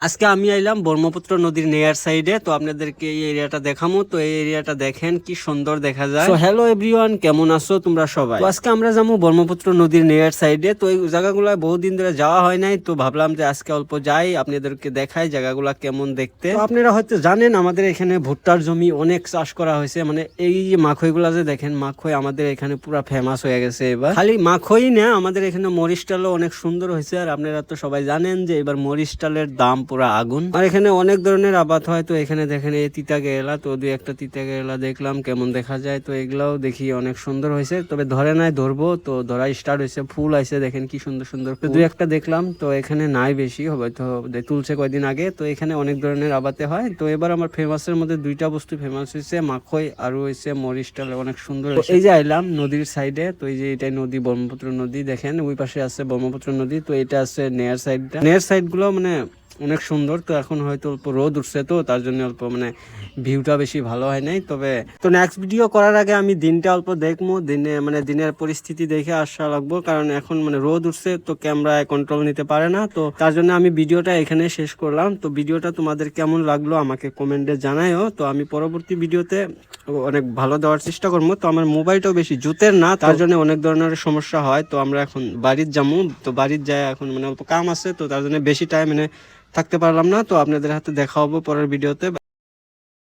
আজকে আমি আইলাম ব্রহ্মপুত্র নদীর নেয়ার সাইডে, তো আপনাদেরকে এই এরিয়াটা দেখামু। তো এই এরিয়াটা দেখেন কি সুন্দর দেখা যায়। তো হ্যালো এভরিওয়ান, কেমন আছো তোমরা সবাই? তো আজকে আমরা যাবো ব্রহ্মপুত্র নদীর নেয়ার সাইডে। তো এই জায়গাগুলো বহুদিন ধরে যাওয়া হয় নাই, তো ভাবলাম যে আজকে অল্প যাই, আপনাদেরকে দেখাই জায়গাগুলা কেমন দেখতে। তো আপনারা হয়তো জানেন আমাদের এখানে ভুট্টার জমি অনেক চাষ করা হয়েছে। মানে এই যে মাখই গুলা যে দেখেন, মাখই আমাদের এখানে পুরা ফেমাস হয়ে গেছে এবার। খালি মাখই না, আমাদের এখানে মরিচ ডালও অনেক সুন্দর হয়েছে। আর আপনারা তো সবাই জানেন যে এবার মরিচ ডালের দাম পুরা আগুন। আর এখানে অনেক ধরনের আবাদ হয়। তো এখানে দেখেন এই তিতা কেরালা, তো দুই একটা তিতা কেরালা দেখলাম কেমন দেখা যায়। তো এগুলাও দেখি অনেক সুন্দর হয়েছে, তবে ধরে নাই, ধরবো। তো ধরা স্টার্ট হয়েছে, ফুল আইছে দেখেন কি সুন্দর সুন্দর। তো দুই একটা দেখলাম, তো এখানে নাই বেশি, হয়তো তুলছে কয়দিন আগে। তো এখানে অনেক ধরনের আবাদে হয়। তো এবার আমার ফেমাসের মধ্যে দুইটা বস্তু ফেমাস হয়েছে, মাখই আর হয়েছে মরিচ ডাল, অনেক সুন্দর। এই যে আইলাম নদীর সাইডে, তো এই যে এটাই নদী, ব্রহ্মপুত্র নদী। দেখেন ওই পাশে আছে ব্রহ্মপুত্র নদী, তো এটা আছে নেয়ার সাইডটা। নেয়ার সাইড গুলো মানে অনেক সুন্দর। তো এখন হয়তো অল্প রোদ উঠছে, তো তার জন্য অল্প মানে ভিউটা বেশি ভালো হয় নাই। তবে তো নেক্সট ভিডিও করার আগে আমি দিনটা অল্প দেখবো, দিনে মানে দিনের পরিস্থিতি দেখে আসা লাগবো, কারণ এখন মানে রোদ উঠছে, তো ক্যামেরায় কন্ট্রোল নিতে পারে না। তো তার জন্য আমি ভিডিওটা এখানে শেষ করলাম। তো ভিডিওটা তোমাদের কেমন লাগলো আমাকে কমেন্টে জানাইও। তো আমি পরবর্তী ভিডিওতে অনেক ভালো দেওয়ার চেষ্টা করবো। তো আমার মোবাইলটাও বেশি জুতের না, তার জন্য অনেক ধরনের সমস্যা হয়। তো আমরা এখন বাড়ির যাবো, তো বাড়ির যায় এখন মানে অল্প কাম আছে, তো তার জন্য বেশি টাইম মানে থাকতে পারলাম না। তো আপনাদের হাতে দেখা হবো পরের ভিডিওতে।